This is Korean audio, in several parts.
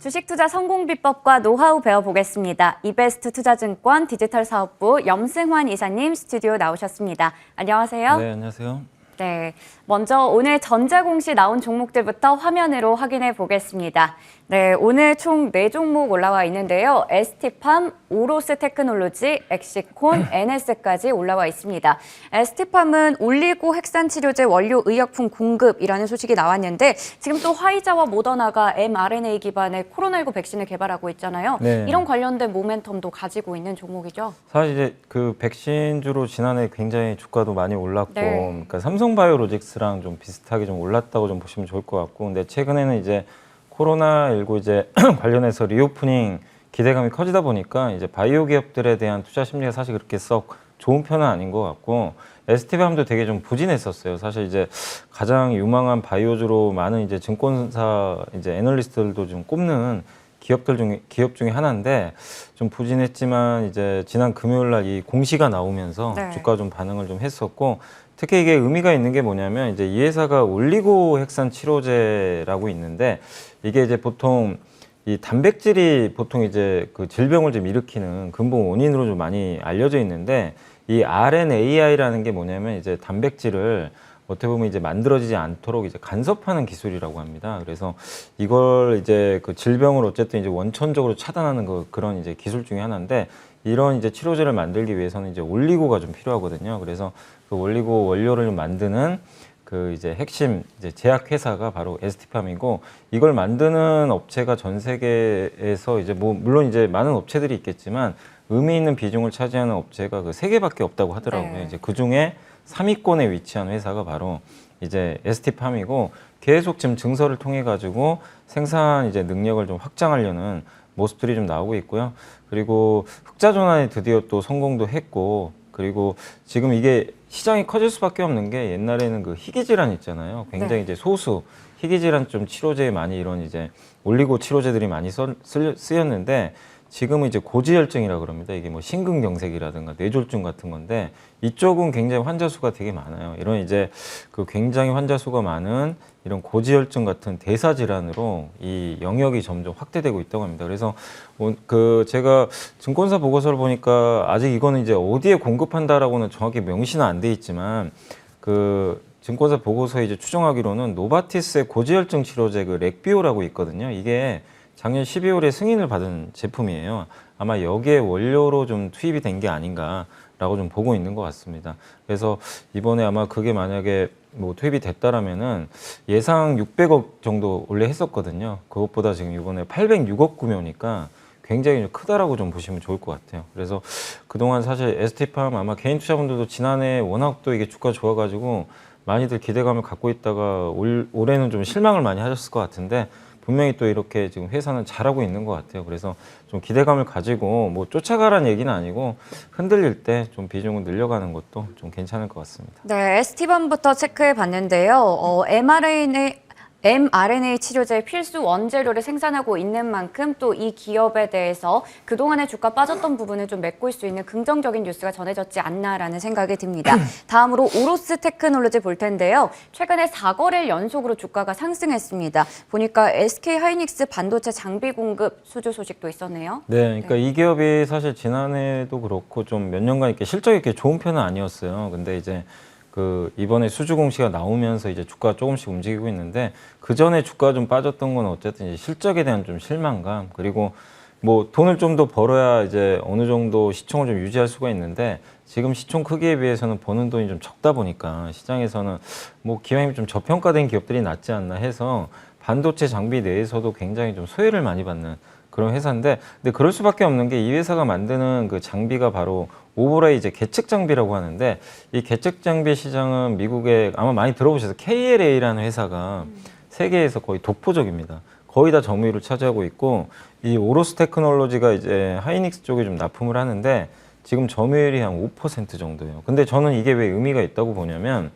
주식 투자 성공 비법과 노하우 배워보겠습니다. 이베스트 투자증권 디지털사업부 염승환 이사님 스튜디오 나오셨습니다. 안녕하세요. 네, 안녕하세요. 네, 먼저 오늘 전자공시 나온 종목들부터 화면으로 확인해 보겠습니다. 네, 오늘 총 4종목 올라와 있는데요. ST팜, 오로스 테크놀로지, 엑시콘, NS까지 올라와 있습니다. ST팜은 올리고 핵산 치료제 원료 의약품 공급이라는 소식이 나왔는데 지금 또 화이자와 모더나가 mRNA 기반의 코로나19 백신을 개발하고 있잖아요. 네. 이런 관련된 모멘텀도 가지고 있는 종목이죠. 사실 이제 그 백신주로 지난해 굉장히 주가도 많이 올랐고, 네. 그러니까 삼성바이오로직스랑 좀 비슷하게 좀 올랐다고 좀 보시면 좋을 것 같고, 근데 최근에는 이제 코로나19 이제 관련해서 리오프닝 기대감이 커지다 보니까 이제 바이오 기업들에 대한 투자 심리가 사실 그렇게 썩 좋은 편은 아닌 것 같고, ST팜도 되게 좀 부진했었어요. 사실 이제 가장 유망한 바이오주로 많은 이제 증권사 이제 애널리스트들도 좀 꼽는 기업 중에 하나인데 좀 부진했지만 이제 지난 금요일 날 이 공시가 나오면서 네. 주가 좀 반응을 좀 했었고, 특히 이게 의미가 있는 게 뭐냐면 이제 이 회사가 올리고 핵산 치료제라고 있는데 이게 이제 보통 이 단백질이 보통 이제 그 질병을 좀 일으키는 근본 원인으로 좀 많이 알려져 있는데, 이 RNAI라는 게 뭐냐면 이제 단백질을 어떻게 보면 이제 만들어지지 않도록 이제 간섭하는 기술이라고 합니다. 그래서 이걸 이제 그 질병을 어쨌든 이제 원천적으로 차단하는 그런 이제 기술 중에 하나인데, 이런 이제 치료제를 만들기 위해서는 이제 올리고가 좀 필요하거든요. 그래서 그 올리고 원료를 만드는 그 이제 핵심 이제 제약 회사가 바로 ST팜이고, 이걸 만드는 업체가 전 세계에서 이제 뭐 물론 이제 많은 업체들이 있겠지만 의미 있는 비중을 차지하는 업체가 그 3개밖에 없다고 하더라고요. 네. 이제 그 중에 3위권에 위치한 회사가 바로 이제 ST팜이고, 계속 지금 증설을 통해 가지고 생산 이제 능력을 좀 확장하려는 모습들이 좀 나오고 있고요. 그리고 흑자 전환에 드디어 또 성공도 했고, 그리고 지금 이게 시장이 커질 수밖에 없는 게 옛날에는 그 희귀 질환 있잖아요. 굉장히 네. 이제 소수 희귀 질환 좀 치료제에 많이 이런 이제 올리고 치료제들이 많이 쓰였는데, 지금은 이제 고지혈증이라 그럽니다. 이게 뭐 심근경색이라든가 뇌졸중 같은 건데, 이쪽은 굉장히 환자 수가 되게 많아요. 이런 이제 그 굉장히 환자 수가 많은 이런 고지혈증 같은 대사 질환으로 이 영역이 점점 확대되고 있다고 합니다. 그래서 그 제가 증권사 보고서를 보니까 아직 이거는 이제 어디에 공급한다라고는 정확히 명시는 안 돼 있지만, 그 증권사 보고서에 이제 추정하기로는 노바티스의 고지혈증 치료제 그 렉비오라고 있거든요. 이게 작년 12월에 승인을 받은 제품이에요. 아마 여기에 원료로 좀 투입이 된 게 아닌가라고 좀 보고 있는 것 같습니다. 그래서 이번에 아마 그게 만약에 뭐 투입이 됐다라면은 예상 600억 정도 원래 했었거든요. 그것보다 지금 이번에 806억 구매니까 굉장히 좀 크다라고 좀 보시면 좋을 것 같아요. 그래서 그동안 사실 ST팜 아마 개인 투자분들도 지난해 워낙 또 이게 주가 좋아가지고 많이들 기대감을 갖고 있다가 올해는 좀 실망을 많이 하셨을 것 같은데, 분명히 또 이렇게 지금 회사는 잘하고 있는 것 같아요. 그래서 좀 기대감을 가지고 뭐 쫓아가라는 얘기는 아니고 흔들릴 때 좀 비중을 늘려가는 것도 좀 괜찮을 것 같습니다. 네, ST밤부터 체크해 봤는데요. mRNA 치료제 필수 원재료를 생산하고 있는 만큼 또 이 기업에 대해서 그동안의 주가 빠졌던 부분을 좀 메꿀 수 있는 긍정적인 뉴스가 전해졌지 않나라는 생각이 듭니다. 다음으로 오로스 테크놀로지 볼 텐데요. 최근에 4거래일 연속으로 주가가 상승했습니다. 보니까 SK 하이닉스 반도체 장비 공급 수주 소식도 있었네요. 네, 그러니까 이 기업이 사실 지난해도 그렇고 좀 몇 년간 이렇게 실적이 이렇게 좋은 편은 아니었어요. 근데 이제 그 이번에 수주 공시가 나오면서 이제 주가가 조금씩 움직이고 있는데, 그 전에 주가 좀 빠졌던 건 어쨌든 이제 실적에 대한 좀 실망감, 그리고 뭐 돈을 좀 더 벌어야 이제 어느 정도 시총을 좀 유지할 수가 있는데, 지금 시총 크기에 비해서는 버는 돈이 좀 적다 보니까 시장에서는 뭐 기왕이면 좀 저평가된 기업들이 낫지 않나 해서 반도체 장비 내에서도 굉장히 좀 소외를 많이 받는 그런 회사인데, 근데 그럴 수밖에 없는 게 이 회사가 만드는 그 장비가 바로 오버레이 이제 계측 장비라고 하는데, 이 계측 장비 시장은 미국에 아마 많이 들어보셔서 KLA라는 회사가 세계에서 거의 독보적입니다. 거의 다 점유율을 차지하고 있고, 이 오로스 테크놀로지가 이제 하이닉스 쪽에 좀 납품을 하는데 지금 점유율이 한 5% 정도예요. 근데 저는 이게 왜 의미가 있다고 보냐면,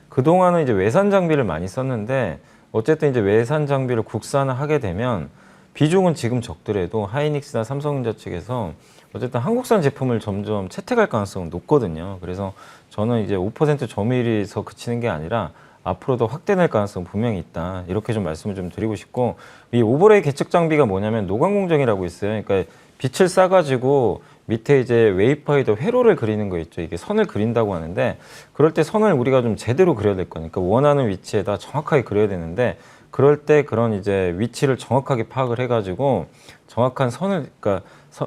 그동안은 이제 외산 장비를 많이 썼는데 어쨌든 이제 외산 장비를 국산화하게 되면 비중은 지금 적더라도 하이닉스나 삼성전자 측에서 어쨌든 한국산 제품을 점점 채택할 가능성은 높거든요. 그래서 저는 이제 5% 점유율에서 그치는 게 아니라 앞으로도 확대될 가능성 분명히 있다. 이렇게 좀 말씀을 좀 드리고 싶고, 이 오버레이 계측 장비가 뭐냐면 노광 공정이라고 있어요. 그러니까 빛을 쏴가지고 밑에 이제 웨이퍼에도 회로를 그리는 거 있죠. 이게 선을 그린다고 하는데, 그럴 때 선을 우리가 좀 제대로 그려야 될 거니까 원하는 위치에다 정확하게 그려야 되는데, 그럴 때 그런 이제 위치를 정확하게 파악을 해가지고 정확한 선을, 그러니까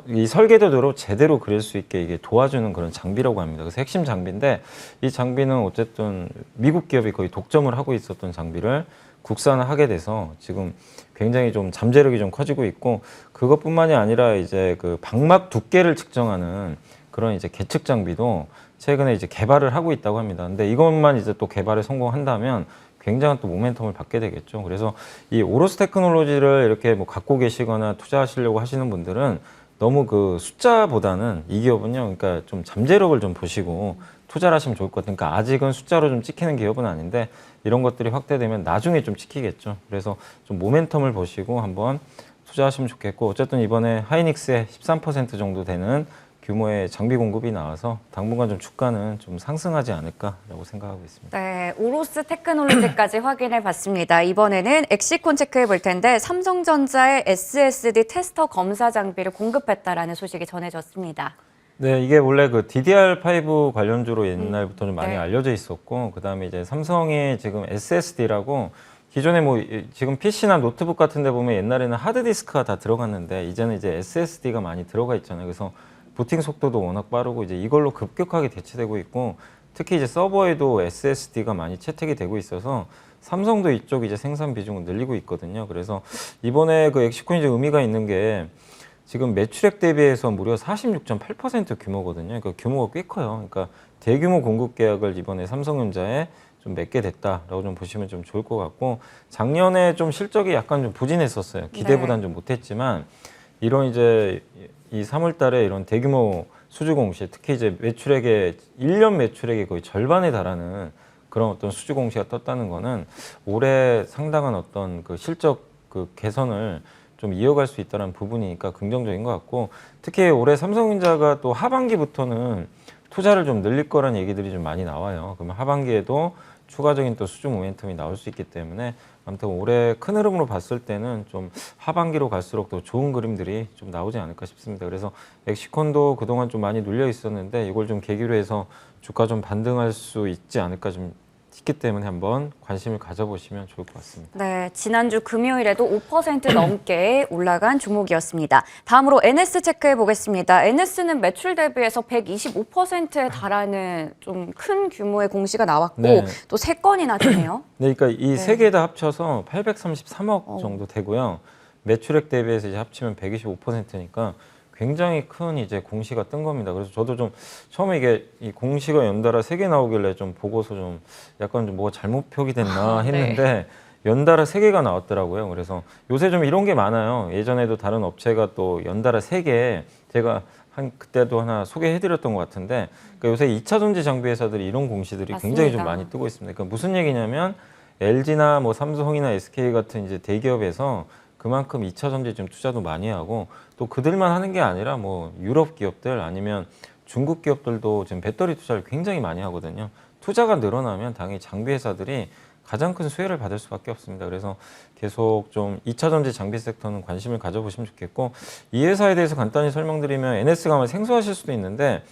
이 설계도대로 제대로 그릴 수 있게 이게 도와주는 그런 장비라고 합니다. 그래서 핵심 장비인데, 이 장비는 어쨌든 미국 기업이 거의 독점을 하고 있었던 장비를 국산을 하게 돼서 지금 굉장히 좀 잠재력이 좀 커지고 있고, 그것뿐만이 아니라 이제 그 방막 두께를 측정하는 그런 이제 계측 장비도 최근에 이제 개발을 하고 있다고 합니다. 근데 이것만 이제 또 개발에 성공한다면 굉장한 또 모멘텀을 받게 되겠죠. 그래서 이 오로스 테크놀로지를 이렇게 뭐 갖고 계시거나 투자하시려고 하시는 분들은 너무 그 숫자보다는 이 기업은요, 그러니까 좀 잠재력을 좀 보시고 투자를 하시면 좋을 것 같아요. 그러니까 아직은 숫자로 좀 찍히는 기업은 아닌데 이런 것들이 확대되면 나중에 좀 찍히겠죠. 그래서 좀 모멘텀을 보시고 한번 투자하시면 좋겠고, 어쨌든 이번에 하이닉스의 13% 정도 되는 규모의 장비 공급이 나와서 당분간 좀 주가는 좀 상승하지 않을까라고 생각하고 있습니다. 네, 오로스 테크놀로지까지 확인해 봤습니다. 이번에는 엑시콘 체크해 볼 텐데 삼성전자의 SSD 테스터 검사 장비를 공급했다라는 소식이 전해졌습니다. 네, 이게 원래 그 DDR5 관련주로 옛날부터 좀 많이 네. 알려져 있었고, 그다음에 이제 삼성이 지금 SSD라고 기존에 뭐 지금 PC나 노트북 같은 데 보면 옛날에는 하드디스크가 다 들어갔는데 이제는 이제 SSD가 많이 들어가 있잖아요. 그래서 부팅 속도도 워낙 빠르고 이제 이걸로 급격하게 대체되고 있고, 특히 이제 서버에도 SSD가 많이 채택이 되고 있어서 삼성도 이쪽 이제 생산 비중을 늘리고 있거든요. 그래서 이번에 그 엑시콘이 좀 의미가 있는 게 지금 매출액 대비해서 무려 46.8% 규모거든요. 그러니까 규모가 꽤 커요. 그러니까 대규모 공급 계약을 이번에 삼성전자에 좀 맺게 됐다라고 좀 보시면 좀 좋을 것 같고, 작년에 좀 실적이 약간 좀 부진했었어요. 기대보다는 좀 못했지만 이런 이제 이 3월 달에 이런 대규모 수주 공시, 특히 이제 매출액의 1년 매출액의 거의 절반에 달하는 그런 어떤 수주 공시가 떴다는 거는 올해 상당한 어떤 그 실적 그 개선을 좀 이어갈 수 있다는 부분이니까 긍정적인 것 같고, 특히 올해 삼성전자가 또 하반기부터는 투자를 좀 늘릴 거라는 얘기들이 좀 많이 나와요. 그러면 하반기에도 추가적인 또 수주 모멘텀이 나올 수 있기 때문에 아무튼 올해 큰 흐름으로 봤을 때는 좀 하반기로 갈수록 더 좋은 그림들이 좀 나오지 않을까 싶습니다. 그래서 엑시콘도 그동안 좀 많이 눌려 있었는데 이걸 좀 계기로 해서 주가 좀 반등할 수 있지 않을까 좀 있기 때문에 한번 관심을 가져보시면 좋을 것 같습니다. 네, 지난주 금요일에도 5% 넘게 올라간 종목이었습니다. 다음으로 NS 체크해 보겠습니다. NS는 매출 대비해서 125%에 달하는 좀 큰 규모의 공시가 나왔고 네. 또 3건이나 되네요. 네, 그러니까 이 네. 세 개 다 합쳐서 833억 정도 되고요. 매출액 대비해서 이제 합치면 125%니까 굉장히 큰 이제 공시가 뜬 겁니다. 그래서 저도 좀 처음에 이게 이 공시가 연달아 3개 나오길래 좀 보고서 좀 약간 좀 뭐가 잘못 표기됐나 했는데 연달아 3개가 나왔더라고요. 그래서 요새 좀 이런 게 많아요. 예전에도 다른 업체가 또 연달아 3개 제가 그때도 하나 소개해드렸던 것 같은데, 그러니까 요새 2차 전지 장비 회사들이 이런 공시들이 굉장히 좀 맞습니다. 많이 뜨고 있습니다. 그러니까 무슨 얘기냐면 LG나 뭐 삼성이나 SK 같은 이제 대기업에서 그만큼 2차 전지 좀 투자도 많이 하고, 또 그들만 하는 게 아니라 뭐 유럽 기업들 아니면 중국 기업들도 지금 배터리 투자를 굉장히 많이 하거든요. 투자가 늘어나면 당연히 장비 회사들이 가장 큰 수혜를 받을 수밖에 없습니다. 그래서 계속 좀 2차 전지 장비 섹터는 관심을 가져보시면 좋겠고, 이 회사에 대해서 간단히 설명드리면 NS가 아마 생소하실 수도 있는데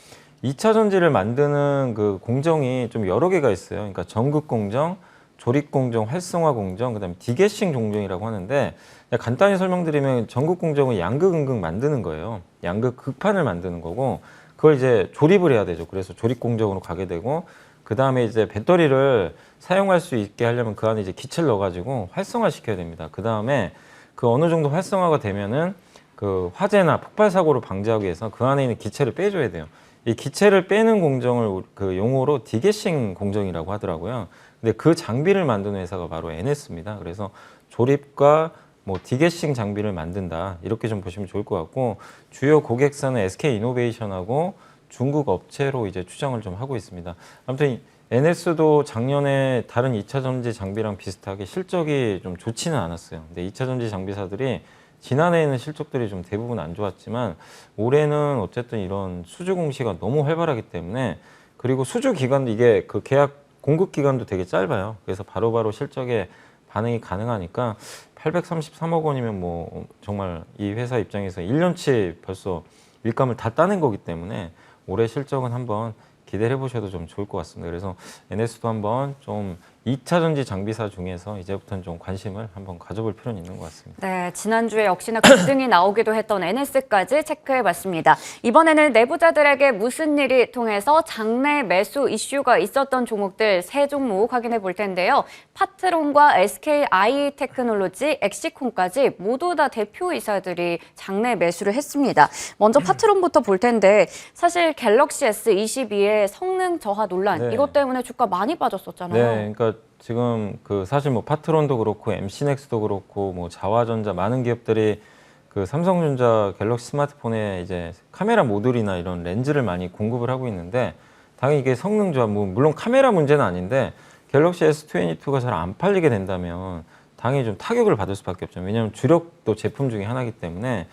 2차 전지를 만드는 그 공정이 좀 여러 개가 있어요. 그러니까 전극 공정, 조립 공정, 활성화 공정, 그다음에 디게싱 공정이라고 하는데, 간단히 설명드리면 전극 공정은 양극 음극 만드는 거예요. 양극 극판을 만드는 거고, 그걸 이제 조립을 해야 되죠. 그래서 조립 공정으로 가게 되고, 그 다음에 이제 배터리를 사용할 수 있게 하려면 그 안에 이제 기체를 넣어가지고 활성화 시켜야 됩니다. 그 다음에 그 어느 정도 활성화가 되면은 그 화재나 폭발 사고를 방지하기 위해서 그 안에 있는 기체를 빼줘야 돼요. 이 기체를 빼는 공정을 그 용어로 디게싱 공정이라고 하더라고요. 근데 그 장비를 만드는 회사가 바로 NS입니다. 그래서 조립과 뭐 디게싱 장비를 만든다, 이렇게 좀 보시면 좋을 것 같고, 주요 고객사는 SK 이노베이션하고 중국 업체로 이제 추정을 좀 하고 있습니다. 아무튼 NS도 작년에 다른 2차 전지 장비랑 비슷하게 실적이 좀 좋지는 않았어요. 근데 2차 전지 장비사들이 지난해에는 실적들이 좀 대부분 안 좋았지만 올해는 어쨌든 이런 수주 공시가 너무 활발하기 때문에, 그리고 수주 기간도 이게 그 계약 공급 기간도 되게 짧아요. 그래서 바로바로 실적에 반응이 가능하니까 833억 원이면 뭐 정말 이 회사 입장에서 1년치 벌써 일감을 다 따낸 거기 때문에 올해 실적은 한번 기대를 해보셔도 좀 좋을 것 같습니다. 그래서 NS도 한번 좀 2차 전지 장비사 중에서 이제부터는 좀 관심을 한번 가져볼 필요는 있는 것 같습니다. 네, 지난주에 역시나 급등이 나오기도 했던 NS까지 체크해봤습니다. 이번에는 내부자들에게 무슨 일이 통해서 장내 매수 이슈가 있었던 종목들 세 종목 확인해 볼 텐데요. 파트론과 SKI 테크놀로지, 엑시콘까지 모두 다 대표이사들이 장내 매수를 했습니다. 먼저 파트론부터 볼 텐데 사실 갤럭시 S22의 성능 저하 논란 네. 이것 때문에 주가 많이 빠졌었잖아요. 네, 그러니까 지금 그 사실 뭐 파트론도 그렇고 MC넥스도 그렇고 뭐 자화전자 많은 기업들이 그 삼성전자 갤럭시 스마트폰에 이제 카메라 모듈이나 이런 렌즈를 많이 공급을 하고 있는데 당연히 이게 성능 저하, 뭐 물론 카메라 문제는 아닌데 갤럭시 S22가 잘 안 팔리게 된다면 당연히 좀 타격을 받을 수밖에 없죠. 왜냐하면 주력도 제품 중에 하나이기 때문에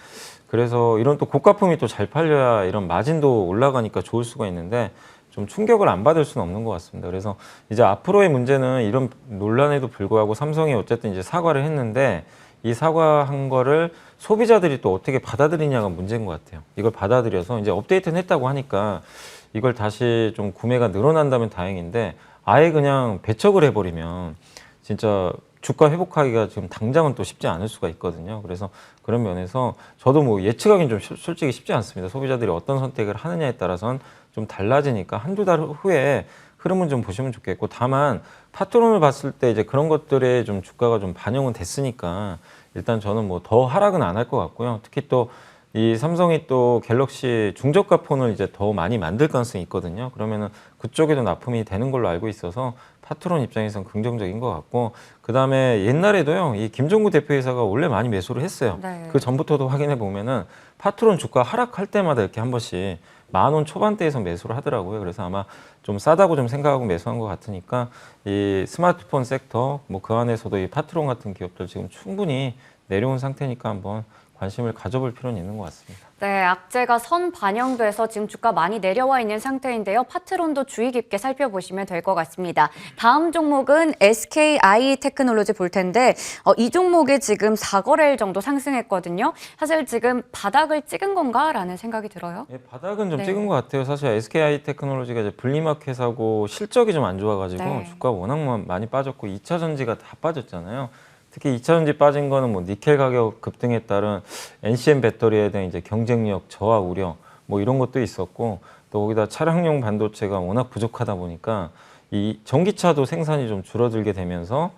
그래서 이런 또 고가품이 또 잘 팔려야 이런 마진도 올라가니까 좋을 수가 있는데 좀 충격을 안 받을 수는 없는 것 같습니다. 그래서 이제 앞으로의 문제는 이런 논란에도 불구하고 삼성이 어쨌든 이제 사과를 했는데 이 사과한 거를 소비자들이 또 어떻게 받아들이냐가 문제인 것 같아요. 이걸 받아들여서 이제 업데이트는 했다고 하니까 이걸 다시 좀 구매가 늘어난다면 다행인데 아예 그냥 배척을 해버리면 진짜 주가 회복하기가 지금 당장은 또 쉽지 않을 수가 있거든요. 그래서 그런 면에서 저도 뭐 예측하기는 좀 솔직히 쉽지 않습니다. 소비자들이 어떤 선택을 하느냐에 따라서는 좀 달라지니까 한두 달 후에 흐름은 좀 보시면 좋겠고 다만 파트론을 봤을 때 이제 그런 것들에 좀 주가가 좀 반영은 됐으니까 일단 저는 뭐 더 하락은 안 할 것 같고요. 특히 또 이 삼성이 또 갤럭시 중저가 폰을 이제 더 많이 만들 가능성이 있거든요. 그러면은 그쪽에도 납품이 되는 걸로 알고 있어서 파트론 입장에서는 긍정적인 것 같고 그 다음에 옛날에도요 이 김종구 대표이사가 원래 많이 매수를 했어요. 네. 그 전부터도 확인해 보면은 파트론 주가 하락할 때마다 이렇게 한 번씩 10,000원 초반대에서 매수를 하더라고요. 그래서 아마 좀 싸다고 좀 생각하고 매수한 것 같으니까 이 스마트폰 섹터 뭐 그 안에서도 이 파트론 같은 기업들 지금 충분히 내려온 상태니까 한번 관심을 가져볼 필요는 있는 것 같습니다. 네, 악재가 선 반영돼서 지금 주가 많이 내려와 있는 상태인데요. 파트론도 주의 깊게 살펴보시면 될 것 같습니다. 다음 종목은 SKI 테크놀로지 볼 텐데 이 종목이 지금 4거래일 정도 상승했거든요. 사실 지금 바닥을 찍은 건가라는 생각이 들어요. 예, 바닥은 좀 네. 찍은 것 같아요. 사실 SKI 테크놀로지가 이제 분리마켓하고 실적이 좀 안 좋아가지고 네. 주가 워낙 많이 빠졌고 2차 전지가 다 빠졌잖아요. 특히 2차 전지 빠진 거는 뭐 니켈 가격 급등에 따른 NCM 배터리에 대한 이제 경쟁력 저하 우려 뭐 이런 것도 있었고 또 거기다 차량용 반도체가 워낙 부족하다 보니까 이 전기차도 생산이 좀 줄어들게 되면서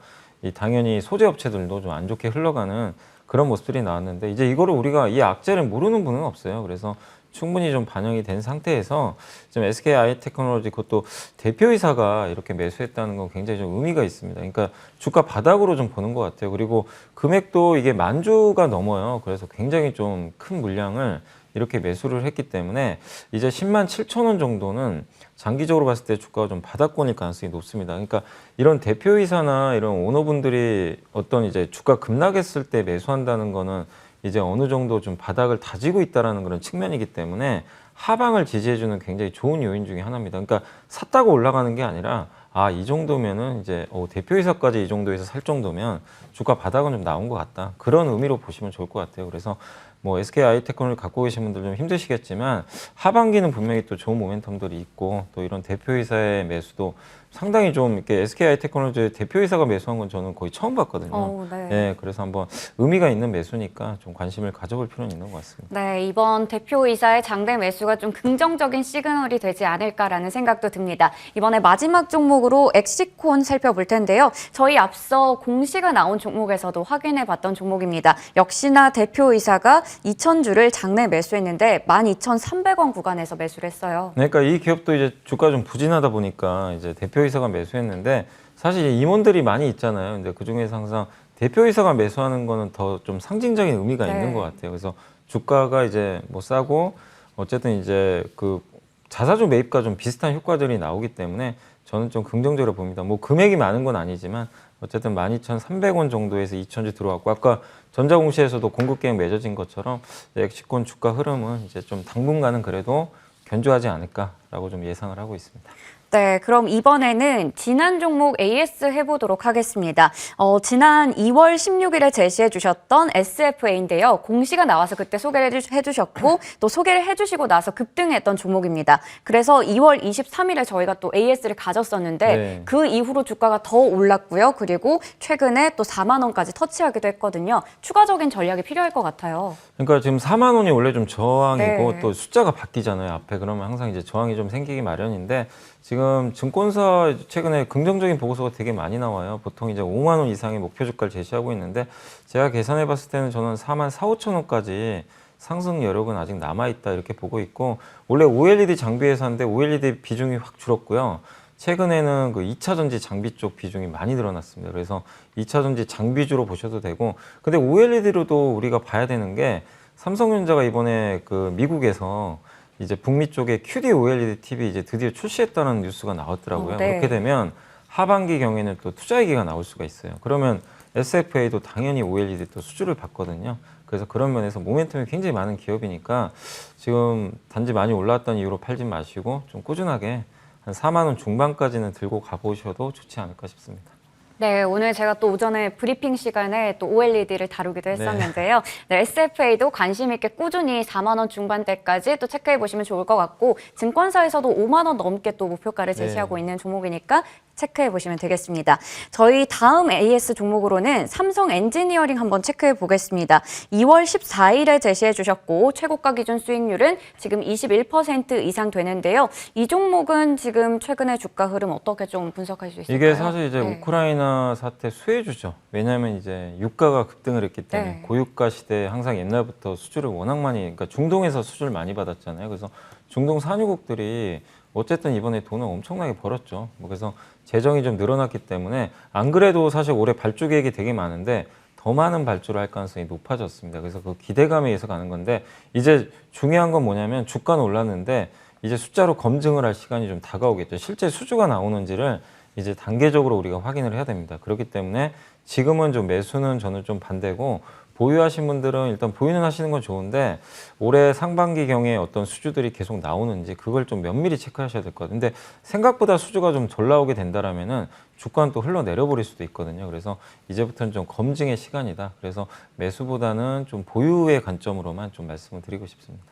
이 당연히 소재 업체들도 좀 안 좋게 흘러가는 그런 모습들이 나왔는데 이제 이거를 우리가 이 악재를 모르는 분은 없어요. 그래서 충분히 좀 반영이 된 상태에서 지금 SKI 테크놀로지 그것도 대표이사가 이렇게 매수했다는 건 굉장히 좀 의미가 있습니다. 그러니까 주가 바닥으로 좀 보는 것 같아요. 그리고 금액도 이게 10,000주가 넘어요. 그래서 굉장히 좀 큰 물량을 이렇게 매수를 했기 때문에 이제 107,000원 정도는 장기적으로 봤을 때 주가가 좀 바닥권일 가능성이 높습니다. 그러니까 이런 대표이사나 이런 오너분들이 어떤 이제 주가 급락했을 때 매수한다는 거는 이제 어느 정도 좀 바닥을 다지고 있다라는 그런 측면이기 때문에 하방을 지지해주는 굉장히 좋은 요인 중에 하나입니다. 그러니까 샀다고 올라가는 게 아니라 아, 이 정도면은 이제 대표이사까지 이 정도에서 살 정도면 주가 바닥은 좀 나온 것 같다. 그런 의미로 보시면 좋을 것 같아요. 그래서 뭐 SKI 테크놀로지 갖고 계신 분들 좀 힘드시겠지만 하반기는 분명히 또 좋은 모멘텀들이 있고 또 이런 대표이사의 매수도 상당히 좀 이렇게 SKI 테크놀로지 대표이사가 매수한 건 저는 거의 처음 봤거든요. 네. 네, 그래서 한번 의미가 있는 매수니까 좀 관심을 가져볼 필요는 있는 것 같습니다. 네, 이번 대표이사의 장대 매수가 좀 긍정적인 시그널이 되지 않을까라는 생각도 듭니다. 이번에 마지막 종목으로 엑시콘 살펴볼 텐데요. 저희 앞서 공시가 나온 종목에서도 확인해봤던 종목입니다. 역시나 대표이사가 2,000주를 장내 매수했는데 12,300원 구간에서 매수를 했어요. 그러니까 이 기업도 이제 주가 좀 부진하다 보니까 이제 대표이사가 매수했는데 사실 임원들이 많이 있잖아요. 근데 그 중에서 항상 대표이사가 매수하는 거는 더 좀 상징적인 의미가 네. 있는 것 같아요. 그래서 주가가 이제 뭐 싸고 어쨌든 이제 그 자사주 매입과 좀 비슷한 효과들이 나오기 때문에 저는 좀 긍정적으로 봅니다. 뭐 금액이 많은 건 아니지만 어쨌든 12,300원 정도에서 2,000주 들어왔고 아까 전자공시에서도 공급 계획 맺어진 것처럼 엑시콘 주가 흐름은 이제 좀 당분간은 그래도 견조하지 않을까라고 좀 예상을 하고 있습니다. 네, 그럼 이번에는 지난 종목 AS 해보도록 하겠습니다. 지난 2월 16일에 제시해 주셨던 SFA인데요. 공시가 나와서 그때 소개를 해주셨고 또 소개를 해주시고 나서 급등했던 종목입니다. 그래서 2월 23일에 저희가 또 AS를 가졌었는데 네. 그 이후로 주가가 더 올랐고요. 그리고 최근에 또 4만 원까지 터치하기도 했거든요. 추가적인 전략이 필요할 것 같아요. 그러니까 지금 4만 원이 원래 좀 저항이고 네. 또 숫자가 바뀌잖아요. 앞에 그러면 항상 이제 저항이 좀 생기기 마련인데 지금 증권사 최근에 긍정적인 보고서가 되게 많이 나와요. 보통 이제 5만 원 이상의 목표 주가를 제시하고 있는데 제가 계산해 봤을 때는 저는 4만 4, 5천 원까지 상승 여력은 아직 남아있다 이렇게 보고 있고 원래 OLED 장비 회사인데 OLED 비중이 확 줄었고요. 최근에는 그 2차 전지 장비 쪽 비중이 많이 늘어났습니다. 그래서 2차 전지 장비주로 보셔도 되고 근데 OLED로도 우리가 봐야 되는 게 삼성전자가 이번에 그 미국에서 이제 북미 쪽에 QD OLED TV 이제 드디어 출시했다는 뉴스가 나왔더라고요. 네. 그렇게 되면 하반기 경에는 또 투자 얘기가 나올 수가 있어요. 그러면 SFA도 당연히 OLED 또 수주를 받거든요. 그래서 그런 면에서 모멘텀이 굉장히 많은 기업이니까 지금 단지 많이 올라왔던 이유로 팔지 마시고 좀 꾸준하게 한 4만 원 중반까지는 들고 가보셔도 좋지 않을까 싶습니다. 네, 오늘 제가 또 오전에 브리핑 시간에 또 OLED를 다루기도 했었는데요. 네, SFA도 관심 있게 꾸준히 4만 원 중반대까지 또 체크해 보시면 좋을 것 같고 증권사에서도 5만 원 넘게 또 목표가를 제시하고 있는 종목이니까 체크해 보시면 되겠습니다. 저희 다음 AS 종목으로는 삼성 엔지니어링 한번 체크해 보겠습니다. 2월 14일에 제시해 주셨고 최고가 기준 수익률은 지금 21% 이상 되는데요. 이 종목은 지금 최근의 주가 흐름 어떻게 좀 분석할 수 있을까요? 이게 사실 이제 네. 우크라이나 사태 수혜주죠. 왜냐하면 이제 유가가 급등을 했기 때문에 네. 고유가 시대에 항상 옛날부터 수주를 워낙 많이, 그러니까 중동에서 수주를 많이 받았잖아요. 그래서 중동 산유국들이 어쨌든 이번에 돈을 엄청나게 벌었죠. 그래서 재정이 좀 늘어났기 때문에 안 그래도 사실 올해 발주 계획이 되게 많은데 더 많은 발주를 할 가능성이 높아졌습니다. 그래서 그 기대감에 의해서 가는 건데 이제 중요한 건 뭐냐면 주가는 올랐는데 이제 숫자로 검증을 할 시간이 좀 다가오겠죠. 실제 수주가 나오는지를 이제 단계적으로 우리가 확인을 해야 됩니다. 그렇기 때문에 지금은 좀 매수는 저는 좀 반대고 보유하신 분들은 일단 보유는 하시는 건 좋은데 올해 상반기경에 어떤 수주들이 계속 나오는지 그걸 좀 면밀히 체크하셔야 될 것 같아요. 근데 생각보다 수주가 좀 덜 나오게 된다라면은 주가는 또 흘러내려 버릴 수도 있거든요. 그래서 이제부터는 좀 검증의 시간이다. 그래서 매수보다는 좀 보유의 관점으로만 좀 말씀을 드리고 싶습니다.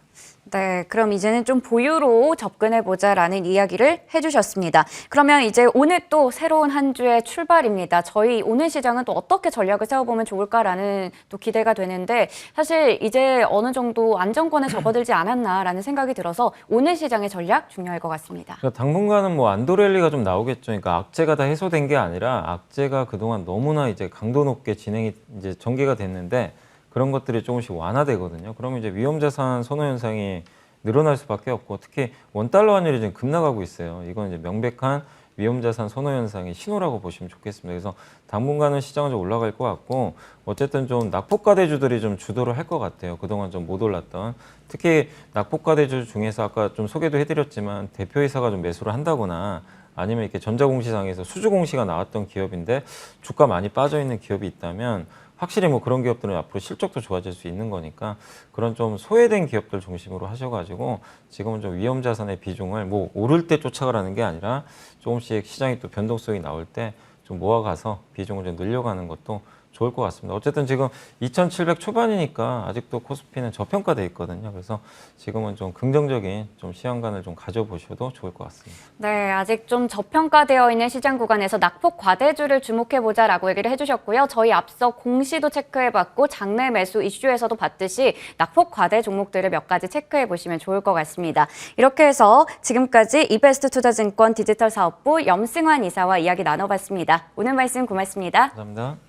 네, 그럼 이제는 좀 보유로 접근해보자라는 이야기를 해주셨습니다. 그러면 이제 오늘 또 새로운 한 주의 출발입니다. 저희 오늘 시장은 또 어떻게 전략을 세워보면 좋을까라는 또 기대가 되는데 사실 이제 어느 정도 안정권에 접어들지 않았나라는 생각이 들어서 오늘 시장의 전략 중요할 것 같습니다. 그러니까 당분간은 뭐 안도랠리가 좀 나오겠죠. 그러니까 악재가 다 해소된 게 아니라 악재가 그동안 너무나 이제 강도 높게 진행이 이제 전개가 됐는데 그런 것들이 조금씩 완화되거든요. 그러면 이제 위험자산 선호 현상이 늘어날 수밖에 없고 특히 원달러 환율이 지금 급락하고 있어요. 이건 이제 명백한 위험자산 선호 현상의 신호라고 보시면 좋겠습니다. 그래서 당분간은 시장은 좀 올라갈 것 같고 어쨌든 좀 낙폭과대주들이 좀 주도를 할 것 같아요. 그동안 좀 못 올랐던 특히 낙폭과대주 중에서 아까 좀 소개도 해드렸지만 대표이사가 좀 매수를 한다거나 아니면 이렇게 전자공시상에서 수주공시가 나왔던 기업인데 주가 많이 빠져 있는 기업이 있다면 확실히 뭐 그런 기업들은 앞으로 실적도 좋아질 수 있는 거니까 그런 좀 소외된 기업들 중심으로 하셔가지고 지금은 좀 위험 자산의 비중을 뭐 오를 때 쫓아가라는 게 아니라 조금씩 시장이 또 변동성이 나올 때 좀 모아가서 비중을 좀 늘려가는 것도 좋을 것 같습니다. 어쨌든 지금 2,700 초반이니까 아직도 코스피는 저평가돼 있거든요. 그래서 지금은 좀 긍정적인 좀 시간관을 좀 가져보셔도 좋을 것 같습니다. 네, 아직 좀 저평가되어 있는 시장 구간에서 낙폭 과대주를 주목해보자라고 얘기를 해주셨고요. 저희 앞서 공시도 체크해봤고 장내 매수 이슈에서도 봤듯이 낙폭 과대 종목들을 몇 가지 체크해보시면 좋을 것 같습니다. 이렇게 해서 지금까지 이베스트 투자증권 디지털 사업부 염승환 이사와 이야기 나눠봤습니다. 오늘 말씀 고맙습니다. 감사합니다.